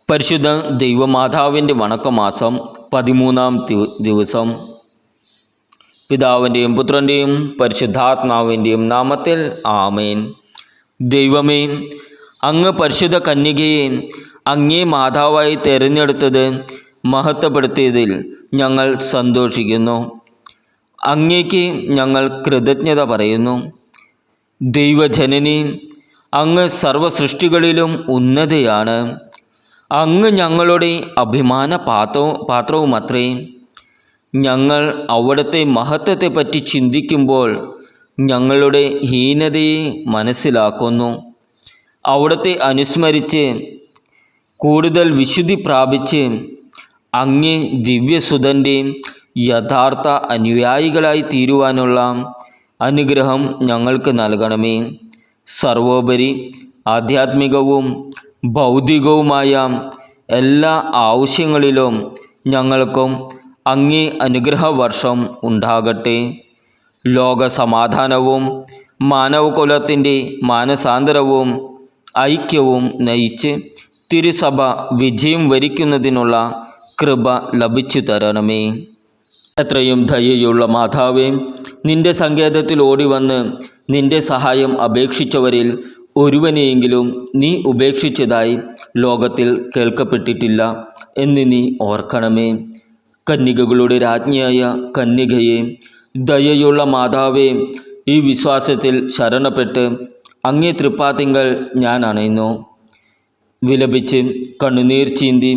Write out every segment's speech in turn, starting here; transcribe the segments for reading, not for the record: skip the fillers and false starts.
പരിശുദ്ധ ദൈവമാതാവിൻ്റെ വണക്കമാസം 13-ാം ദിവസം. പിതാവിൻ്റെയും പുത്രൻ്റെയും പരിശുദ്ധാത്മാവിൻ്റെയും നാമത്തിൽ ആമേൻ. ദൈവമേ, അങ്ങ് പരിശുദ്ധ കന്യകയെ അങ്ങേ മാതാവായി തിരഞ്ഞെടുത്തത് മഹത്വപ്പെടുത്തിയതിൽ ഞങ്ങൾ സന്തോഷിക്കുന്നു. അങ്ങേക്ക് ഞങ്ങൾ കൃതജ്ഞത പറയുന്നു. ദൈവജനനി, അങ്ങ് സർവ്വസൃഷ്ടികളിലും ഉന്നതയാണ്. അങ്ങ് ഞങ്ങളുടെ അഭിമാന പാത്രവുമത്രേ. ഞങ്ങൾ അവിടുത്തെ മഹത്വത്തെപ്പറ്റി ചിന്തിക്കുമ്പോൾ ഞങ്ങളുടെ ഹീനതയെ മനസ്സിലാക്കുന്നു. അവിടുത്തെ അനുസ്മരിച്ച് കൂടുതൽ വിശുദ്ധി പ്രാപിച്ച് അങ്ങേ ദിവ്യസുതൻ്റെ യഥാർത്ഥ അനുയായികളായി തീരുവാനുള്ള അനുഗ്രഹം ഞങ്ങൾക്ക് നൽകണമേ. സർവോപരി ആധ്യാത്മികവും ഭൗതികവുമായ എല്ലാ ആവശ്യങ്ങളിലും ഞങ്ങൾക്കും അങ്ങേ അനുഗ്രഹവർഷം ഉണ്ടാകട്ടെ. ലോകസമാധാനവും മാനവകുലത്തിൻ്റെ മാനസാന്തരവും ഐക്യവും നയിച്ച് തിരുസഭ വിജയം വരിക്കുന്നതിനുള്ള കൃപ ലഭിച്ചു തരണമേ. എത്രയും ദയയുള്ള മാതാവേ, നിന്റെ സങ്കേതത്തിൽ ഓടിവന്ന് നിന്റെ സഹായം അപേക്ഷിച്ചവരിൽ ഒരുവനെയെങ്കിലും നീ ഉപേക്ഷിച്ചതായി ലോകത്തിൽ കേൾക്കപ്പെട്ടിട്ടില്ല എന്ന് നീ ഓർക്കണമേ. കന്യകകളുടെ രാജ്ഞിയായ കന്യകയെ, ദയയുള്ള മാതാവേ, ഈ വിശ്വാസത്തിൽ ശരണപ്പെട്ട് അങ്ങേ തൃപ്പാത്തിങ്കൽ ഞാൻ അണയുന്നു. വിലപിച്ച് കണ്ണുനീർ ചീന്തി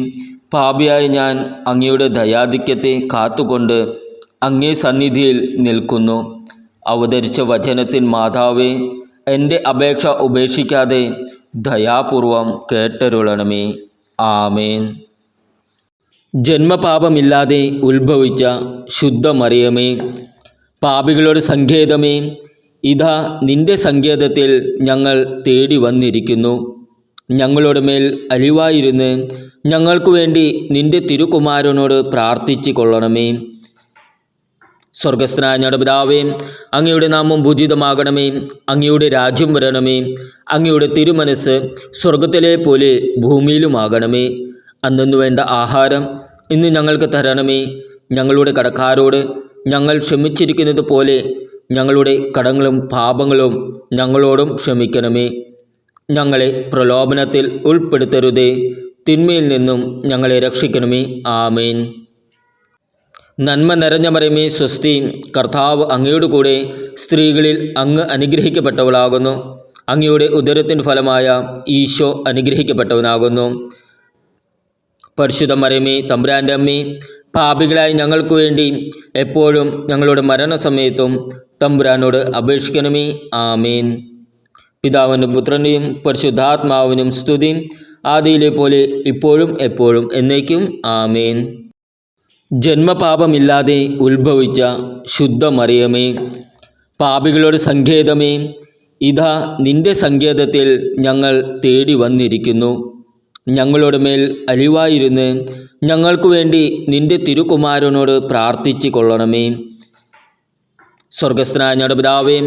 പാപിയായ ഞാൻ അങ്ങയുടെ ദയാധിക്യത്തെ കാത്തുകൊണ്ട് അങ്ങേ സന്നിധിയിൽ നിൽക്കുന്നു. അവതരിച്ച വചനത്തിൻ മാതാവേ, എൻ്റെ അപേക്ഷ ഉപേക്ഷിക്കാതെ ദയാപൂർവം കേട്ടരുളണമേ. ആമേൻ. ജന്മപാപമില്ലാതെ ഉത്ഭവിച്ച ശുദ്ധ മറിയമേ, പാപികളുടെ സങ്കേതമേ, ഇതാ നിന്റെ സങ്കേതത്തിൽ ഞങ്ങൾ തേടി വന്നിരിക്കുന്നു. ഞങ്ങളുടെ മേൽ അലിവായിരുന്ന് ഞങ്ങൾക്കു വേണ്ടി നിന്റെ തിരുകുമാരനോട് പ്രാർത്ഥിച്ചു കൊള്ളണമേ. സ്വർഗസ്ഥനായ ഞങ്ങളുടെ പിതാവേ, അങ്ങയുടെ നാമം പൂജിതമാകണമേ. അങ്ങയുടെ രാജ്യം വരണമേ. അങ്ങയുടെ തിരുമനസ് സ്വർഗത്തിലെ പോലെ ഭൂമിയിലുമാകണമേ. അന്നു വേണ്ട ആഹാരം ഇന്ന് ഞങ്ങൾക്ക് തരണമേ. ഞങ്ങളുടെ കടക്കാരോട് ഞങ്ങൾ ക്ഷമിച്ചിരിക്കുന്നത് പോലെ ഞങ്ങളുടെ കടങ്ങളും പാപങ്ങളും ഞങ്ങളോടും ക്ഷമിക്കണമേ. ഞങ്ങളെ പ്രലോഭനത്തിൽ ഉൾപ്പെടുത്തരുതേ. തിന്മയിൽ നിന്നും ഞങ്ങളെ രക്ഷിക്കണമേ. ആമേൻ. നന്മ നിറഞ്ഞ മറിയമേ, സ്വസ്തി. കർത്താവ് അങ്ങയുടെ കൂടെ സ്ത്രീകളിൽ അങ്ങ് അനുഗ്രഹിക്കപ്പെട്ടവളാകുന്നു. അങ്ങയുടെ ഉദരത്തിൻ്റെ ഫലമായ ഈശോ അനുഗ്രഹിക്കപ്പെട്ടവനാകുന്നു. പരിശുദ്ധ മറിയമേ, തമ്പുരാൻ്റെ അമ്മേ, പാപികളായി ഞങ്ങൾക്ക് വേണ്ടി എപ്പോഴും ഞങ്ങളുടെ മരണസമയത്തും തമ്പുരാനോട് അപേക്ഷിക്കണമേ. ആമേൻ. പിതാവിനും പുത്രനെയും പരിശുദ്ധാത്മാവിനും സ്തുതി, ആദിയിലെ പോലെ ഇപ്പോഴും എപ്പോഴും എന്നേക്കും. ആമേൻ. ജന്മപാപമില്ലാതെ ഉത്ഭവിച്ച ശുദ്ധ മറിയമേ, പാപികളുടെ സങ്കേതമേ, ഇതാ നിന്റെ സങ്കേതത്തിൽ ഞങ്ങൾ തേടി വന്നിരിക്കുന്നു. ഞങ്ങളുടെ മേൽ അലിവായിരുന്ന് ഞങ്ങൾക്കു വേണ്ടി നിന്റെ തിരുകുമാരനോട് പ്രാർത്ഥിച്ചു കൊള്ളണമേ. സ്വർഗസ്ഥനായ ഞങ്ങളുടെ പിതാവേ,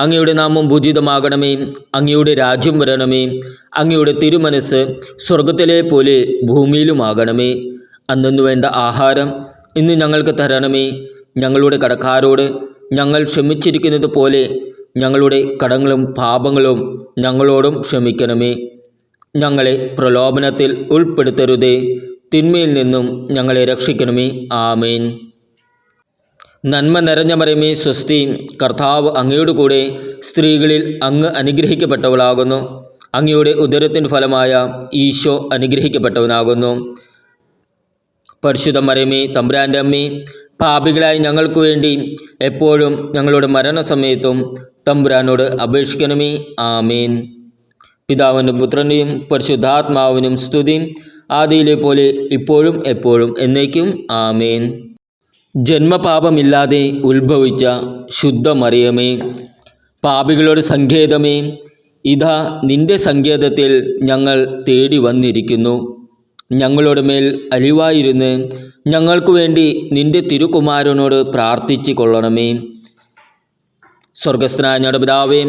അങ്ങയുടെ നാമം പൂജിതമാകണമേ. അങ്ങയുടെ രാജ്യം വരണമേ. അങ്ങയുടെ തിരുമനസ് സ്വർഗത്തിലെ പോലെ ഭൂമിയിലുമാകണമേ. അന്നു വേണ്ട ആഹാരം ഇന്ന് ഞങ്ങൾക്ക് തരണമേ. ഞങ്ങളുടെ കടക്കാരോട് ഞങ്ങൾ ക്ഷമിച്ചിരിക്കുന്നത് പോലെ ഞങ്ങളുടെ കടങ്ങളും പാപങ്ങളും ഞങ്ങളോടും ക്ഷമിക്കണമേ. ഞങ്ങളെ പ്രലോഭനത്തിൽ ഉൾപ്പെടുത്തരുതേ. തിന്മയിൽ നിന്നും ഞങ്ങളെ രക്ഷിക്കണമേ. ആമേൻ. നന്മ നിറഞ്ഞ മറിയമേ, സ്വസ്തി. കർത്താവ് അങ്ങയുടെ കൂടെ സ്ത്രീകളിൽ അങ്ങ് അനുഗ്രഹിക്കപ്പെട്ടവളാകുന്നു. അങ്ങയുടെ ഉദരത്തിൻ്റെ ഫലമായ ഈശോ അനുഗ്രഹിക്കപ്പെട്ടവനാകുന്നു. പരിശുദ്ധ മറിയമേ, തമ്പുരാൻ്റെ അമ്മേ, പാപികളായി ഞങ്ങൾക്ക് വേണ്ടി എപ്പോഴും ഞങ്ങളുടെ മരണസമയത്തും തമ്പുരാനോട് അപേക്ഷിക്കണമേ. ആമേൻ. പിതാവിനും പുത്രനെയും പരിശുദ്ധാത്മാവിനും സ്തുതി, ആദിയിലെ പോലെ ഇപ്പോഴും എപ്പോഴും എന്നേക്കും. ആമേൻ. ജന്മപാപമില്ലാതെ ഉത്ഭവിച്ച ശുദ്ധ മറിയമേ, പാപികളുടെ സങ്കേതമേ, ഇതാ നിന്റെ സങ്കേതത്തിൽ ഞങ്ങൾ തേടി വന്നിരിക്കുന്നു. ഞങ്ങളുടെ മേൽ അലിവായിരുന്ന് ഞങ്ങൾക്കു വേണ്ടി നിന്റെ തിരുകുമാരനോട് പ്രാർത്ഥിച്ചു കൊള്ളണമേ. സ്വർഗസ്ഥനായ ഞങ്ങളുടെ പിതാവേ,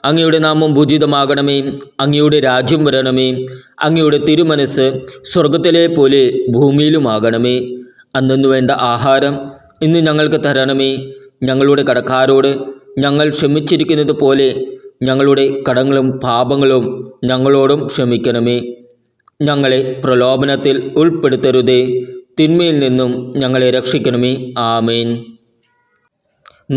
അങ്ങയുടെ നാമം പൂജിതമാകണമേ. അങ്ങയുടെ രാജ്യം വരണമേ. അങ്ങയുടെ തിരുമനസ് സ്വർഗത്തിലെ പോലെ ഭൂമിയിലുമാകണമേ. അന്നു വേണ്ട ആഹാരം ഇന്ന് ഞങ്ങൾക്ക് തരണമേ. ഞങ്ങളുടെ കടക്കാരോട് ഞങ്ങൾ ക്ഷമിച്ചിരിക്കുന്നത് പോലെ ഞങ്ങളുടെ കടങ്ങളും പാപങ്ങളും ഞങ്ങളോടും ക്ഷമിക്കണമേ. ഞങ്ങളെ പ്രലോഭനത്തിൽ ഉൾപ്പെടുത്തരുതേ, തിന്മയിൽ നിന്നും ഞങ്ങളെ രക്ഷിക്കണമേ. ആമേൻ.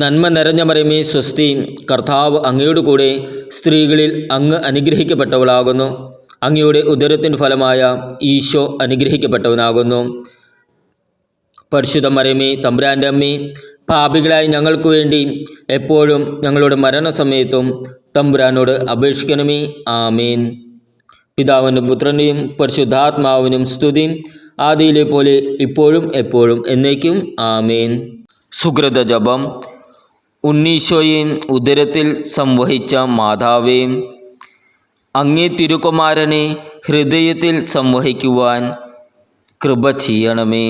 നന്മ നിറഞ്ഞ മറിയമേ, സ്വസ്തി, കർത്താവ് അങ്ങയുടെ കൂടെ സ്ത്രീകളിൽ അങ്ങ് അനുഗ്രഹിക്കപ്പെട്ടവളാകുന്നു. അങ്ങയുടെ ഉദരത്തിൻ്റെ ഫലമായ ഈശോ അനുഗ്രഹിക്കപ്പെട്ടവനാകുന്നു. പരിശുദ്ധ മറിയമേ, തമ്പുരാൻ്റെ അമ്മേ, പാപികളായ ഞങ്ങൾക്ക് വേണ്ടി എപ്പോഴും ഞങ്ങളുടെ മരണസമയത്തും തമ്പുരാനോട് അപേക്ഷിക്കണമേ. ആമേൻ. പിതാവിനും പുത്രൻ്റെയും പരിശുദ്ധാത്മാവിനും സ്തുതി, ആദിയിലെ പോലെ ഇപ്പോഴും എപ്പോഴും എന്നേക്കും. ആമേൻ. സുകൃത ജപം. ഉണ്ണീശോയെ ഉദരത്തിൽ സംവഹിച്ച മാതാവേ, അങ്ങേ തിരുകുമാരനെ ഹൃദയത്തിൽ സംവഹിക്കുവാൻ കൃപ ചെയ്യണമേ.